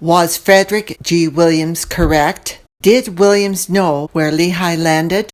Was Fredrick G Williams correct? Did Williams know where Lehi landed?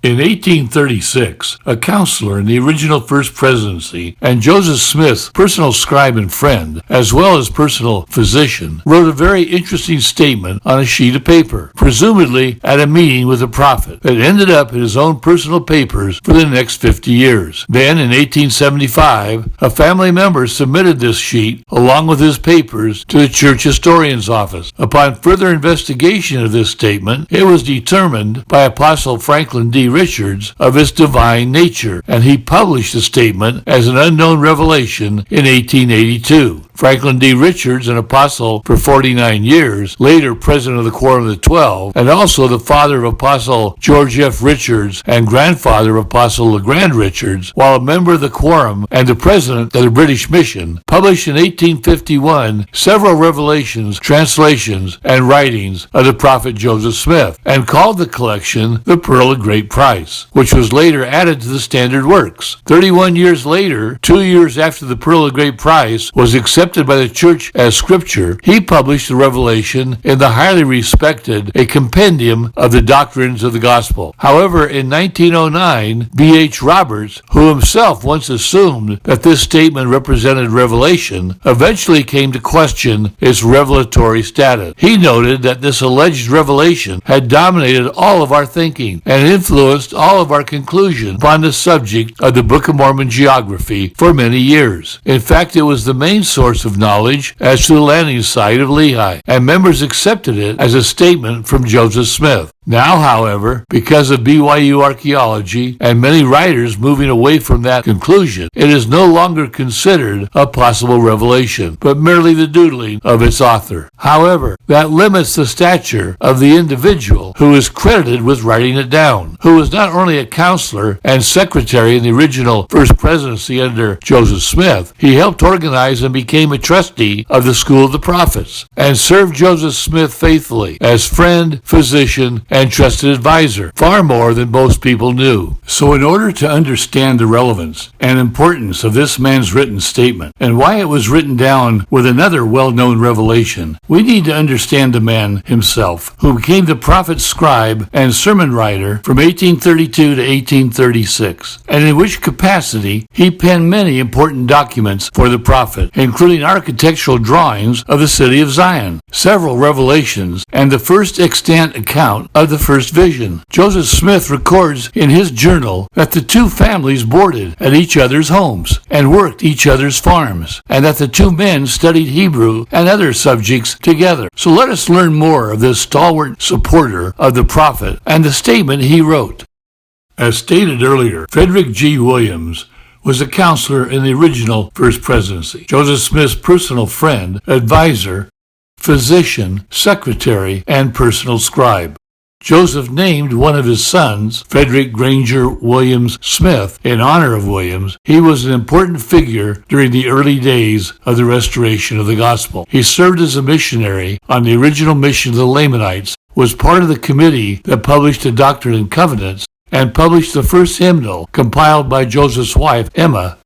In 1836, a counselor in the original First Presidency and Joseph Smith's personal scribe and friend, as well as personal physician, wrote a very interesting statement on a sheet of paper, presumably at a meeting with the prophet, that ended up in his own personal papers for the next 50 years. Then, in 1875, a family member submitted this sheet, along with his papers, to the church historian's office. Upon further investigation of this statement, it was determined by Apostle Franklin D. Richards of its divine nature, and he published the statement as an unknown revelation in 1882. Franklin D. Richards, an apostle for 49 years, later president of the Quorum of the 12, and also the father of Apostle George F. Richards and grandfather of Apostle LeGrand Richards, while a member of the Quorum and the president of the British Mission, published in 1851 several revelations, translations, and writings of the prophet Joseph Smith, and called the collection The Pearl of Great Price, which was later added to the standard works. 31 years later, 2 years after The Pearl of Great Price was accepted by the church as scripture, he published the revelation in the highly respected A Compendium of the Doctrines of the Gospel. However, in 1909, B.H. Roberts, who himself once assumed that this statement represented revelation, eventually came to question its revelatory status. He noted that this alleged revelation had dominated all of our thinking and influenced all of our conclusions upon the subject of the Book of Mormon geography for many years. In fact, it was the main source of knowledge as to the landing site of Lehi, and members accepted it as a statement from Joseph Smith. Now, however, because of BYU archaeology and many writers moving away from that conclusion, it is no longer considered a possible revelation, but merely the doodling of its author. However, that limits the stature of the individual who is credited with writing it down, who was not only a counselor and secretary in the original First Presidency under Joseph Smith, he helped organize and became a trustee of the School of the Prophets, and served Joseph Smith faithfully as friend, physician, and trusted advisor, far more than most people knew. So in order to understand the relevance and importance of this man's written statement, and why it was written down with another well-known revelation, we need to understand the man himself, who became the prophet's scribe and sermon writer from 1832 to 1836, and in which capacity he penned many important documents for the prophet, including architectural drawings of the city of Zion, several revelations, and the first extant account of the first vision. Joseph Smith records in his journal that the two families boarded at each other's homes and worked each other's farms, and that the two men studied Hebrew and other subjects together. So let us learn more of this stalwart supporter of the prophet and the statement he wrote. As stated earlier, Fredrick G Williams was a counselor in the original First Presidency, Joseph Smith's personal friend, advisor, physician, secretary, and personal scribe. Joseph named one of his sons, Frederick Granger Williams Smith, in honor of Williams. He was an important figure during the early days of the restoration of the gospel. He served as a missionary on the original mission of the Laminites, was part of the committee that published the Doctrine and Covenants, and published the first hymnal compiled by Joseph's wife, Emma.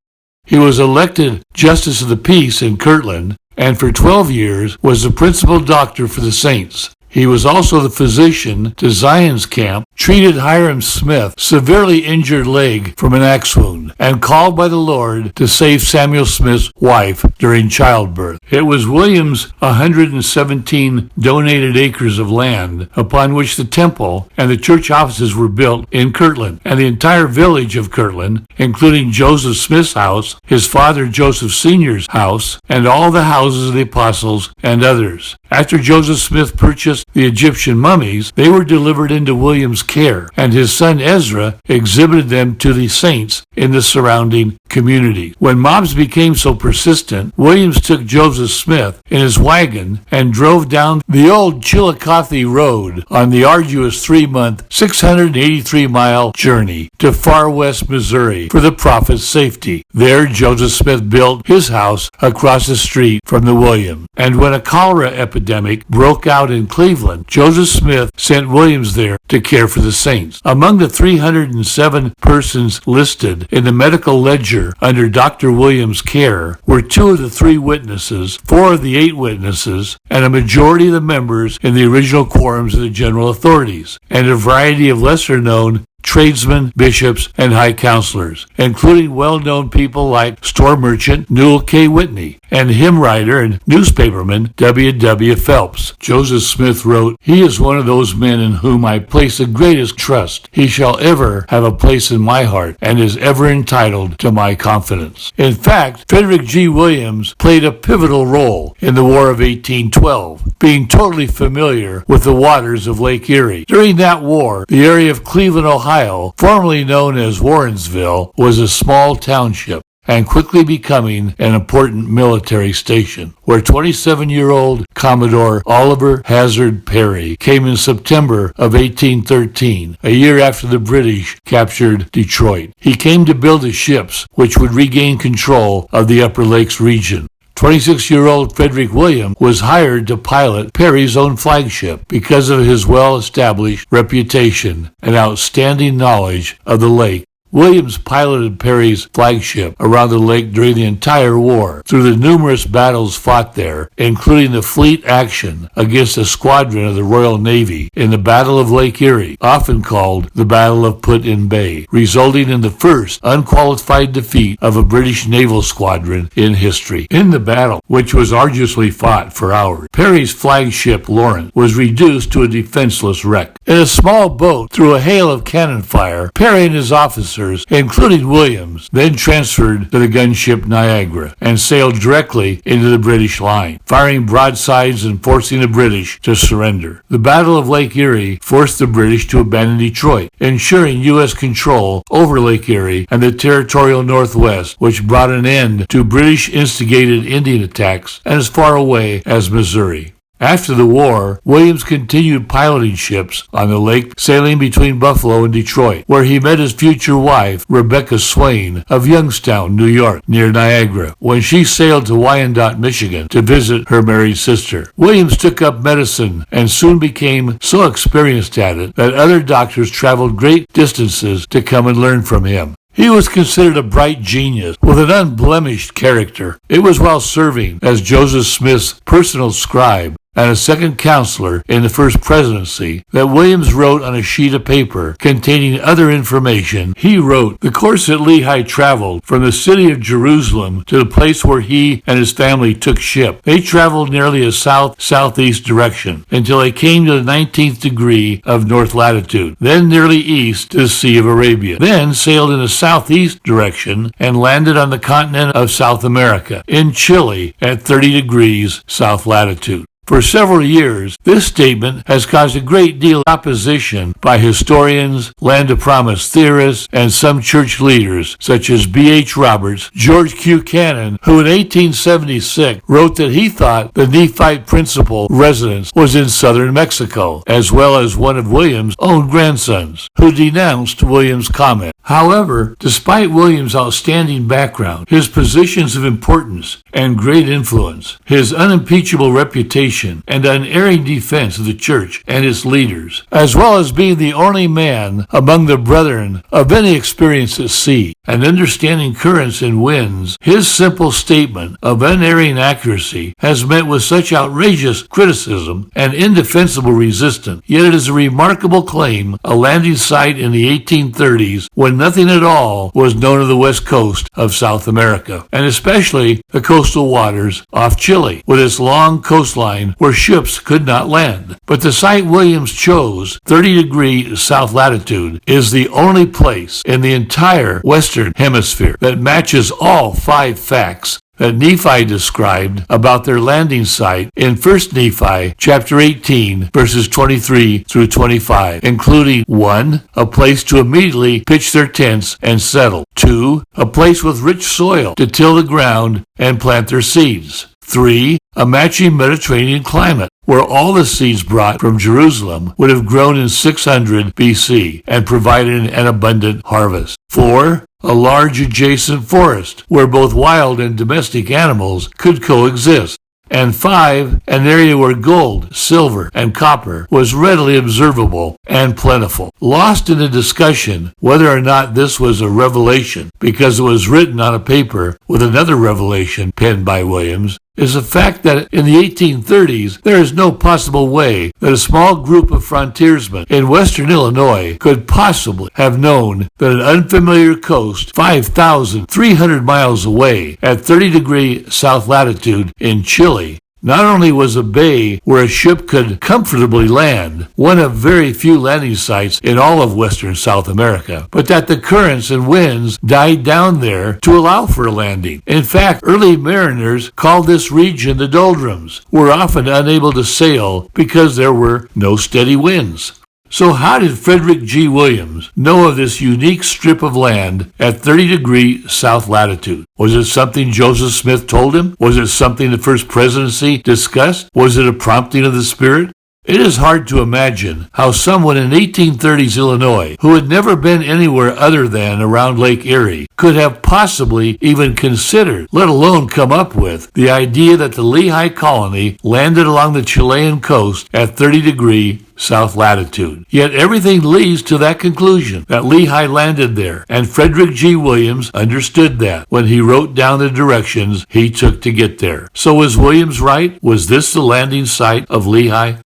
He was elected Justice of the Peace in Kirtland, and for 12 years was the principal doctor for the saints. He was also the physician to Zion's camp, treated Hiram Smith's severely injured leg from an axe wound, and called by the Lord to save Samuel Smith's wife during childbirth. It was Williams' 117 donated acres of land upon which the temple and the church offices were built in Kirtland, and the entire village of Kirtland, including Joseph Smith's house, his father Joseph Sr.'s house, and all the houses of the apostles and others. After Joseph Smith purchased the Egyptian mummies, they were delivered into William's care, and his son Ezra exhibited them to the saints in the surrounding community. When mobs became so persistent, Williams took Joseph Smith in his wagon and drove down the old Chillicothe Road on the arduous 3-month, 683-mile journey to far west Missouri for the prophet's safety. There, Joseph Smith built his house across the street from the Williams. And when a cholera epidemic broke out in Cleveland, Joseph Smith sent Williams there to care for the saints. Among the 307 persons listed in the medical ledger under Dr. Williams' care were 2 of the 3 witnesses, 4 of the 8 witnesses, and a majority of the members in the original quorums of the general authorities, and a variety of lesser-known tradesmen, bishops, and high counselors, including well-known people like store merchant Newell K. Whitney and hymn writer and newspaperman W. W. Phelps. Joseph Smith wrote, "He is one of those men in whom I place the greatest trust. He shall ever have a place in my heart and is ever entitled to my confidence." In fact, Fredrick G. Williams played a pivotal role in the War of 1812, being totally familiar with the waters of Lake Erie. During that war, the area of Cleveland, Ohio, formerly known as Warrensville, was a small township and quickly becoming an important military station, where 27-year-old Commodore Oliver Hazard Perry came in September of 1813, a year after the British captured Detroit. He came to build the ships which would regain control of the Upper Lakes region. 26-year-old Fredrick Williams was hired to pilot Perry's own flagship because of his well-established reputation and outstanding knowledge of the lake. Williams piloted Perry's flagship around the lake during the entire war, through the numerous battles fought there, including the fleet action against a squadron of the Royal Navy in the Battle of Lake Erie, often called the Battle of Put-in Bay, resulting in the first unqualified defeat of a British naval squadron in history. In the battle, which was arduously fought for hours, Perry's flagship Lawrence was reduced to a defenseless wreck. In a small boat, through a hail of cannon fire, Perry and his officers, including Williams, then transferred to the gunship Niagara and sailed directly into the British line, firing broadsides and forcing the British to surrender. The Battle of Lake Erie forced the British to abandon Detroit, ensuring U.S. control over Lake Erie and the territorial Northwest, which brought an end to British-instigated Indian attacks as far away as Missouri. After the war, Williams continued piloting ships on the lake, sailing between Buffalo and Detroit, where he met his future wife, Rebecca Swain, of Youngstown, New York, near Niagara, when she sailed to Wyandotte, Michigan, to visit her married sister. Williams took up medicine and soon became so experienced at it that other doctors traveled great distances to come and learn from him. He was considered a bright genius with an unblemished character. It was while serving as Joseph Smith's personal scribe and a second counselor in the first presidency that Williams wrote on a sheet of paper containing other information. He wrote, "The course that Lehi traveled from the city of Jerusalem to the place where he and his family took ship. They traveled nearly a south-southeast direction until they came to the 19th degree of north latitude, then nearly east to the Sea of Arabia, then sailed in a southeast direction and landed on the continent of South America, in Chile at 30 degrees south latitude." For several years, this statement has caused a great deal of opposition by historians, land of promise theorists, and some church leaders such as B.H. Roberts, George Q. Cannon, who in 1876 wrote that he thought the Nephite principal residence was in southern Mexico, as well as one of Williams' own grandsons, who denounced Williams' comment. However, despite Williams' outstanding background, his positions of importance and great influence, his unimpeachable reputation, and unerring defense of the church and its leaders, as well as being the only man among the brethren of any experience at sea and understanding currents and winds, his simple statement of unerring accuracy has met with such outrageous criticism and indefensible resistance. Yet it is a remarkable claim, a landing site in the 1830s when nothing at all was known of the west coast of South America, and especially the coastal waters off Chile, with its long coastline where ships could not land. But the site Williams chose, 30-degree south latitude, is the only place in the entire Western Hemisphere that matches all 5 facts that Nephi described about their landing site in 1 Nephi chapter 18, verses 23 through 25, including 1. A place to immediately pitch their tents and settle. 2. A place with rich soil to till the ground and plant their seeds. 3. A matching Mediterranean climate, where all the seeds brought from Jerusalem would have grown in 600 BC and provided an abundant harvest. 4. A large adjacent forest, where both wild and domestic animals could coexist. and 5, an area where gold, silver, and copper was readily observable and plentiful. Lost in the discussion whether or not this was a revelation because it was written on a paper with another revelation penned by Williams, is the fact that in the 1830s there is no possible way that a small group of frontiersmen in western Illinois could possibly have known that an unfamiliar coast 5,300 miles away at 30-degree south latitude in Chile not only was a bay where a ship could comfortably land, one of very few landing sites in all of western South America, but that the currents and winds died down there to allow for a landing. In fact, early mariners called this region the doldrums, were often unable to sail because there were no steady winds. So how did Fredrick G Williams know of this unique strip of land at 30-degree south latitude? Was it something Joseph Smith told him? Was it something the First Presidency discussed? Was it a prompting of the Spirit? It is hard to imagine how someone in 1830s Illinois, who had never been anywhere other than around Lake Erie, could have possibly even considered, let alone come up with, the idea that the Lehi colony landed along the Chilean coast at 30-degree south latitude. Yet everything leads to that conclusion, that Lehi landed there, and Fredrick G. Williams understood that when he wrote down the directions he took to get there. So was Williams right? Was this the landing site of Lehi?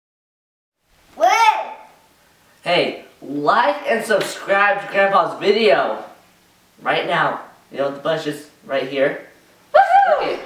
Hey, like and subscribe to Grandpa's video right now. You know, the button is right here. Woohoo! Okay.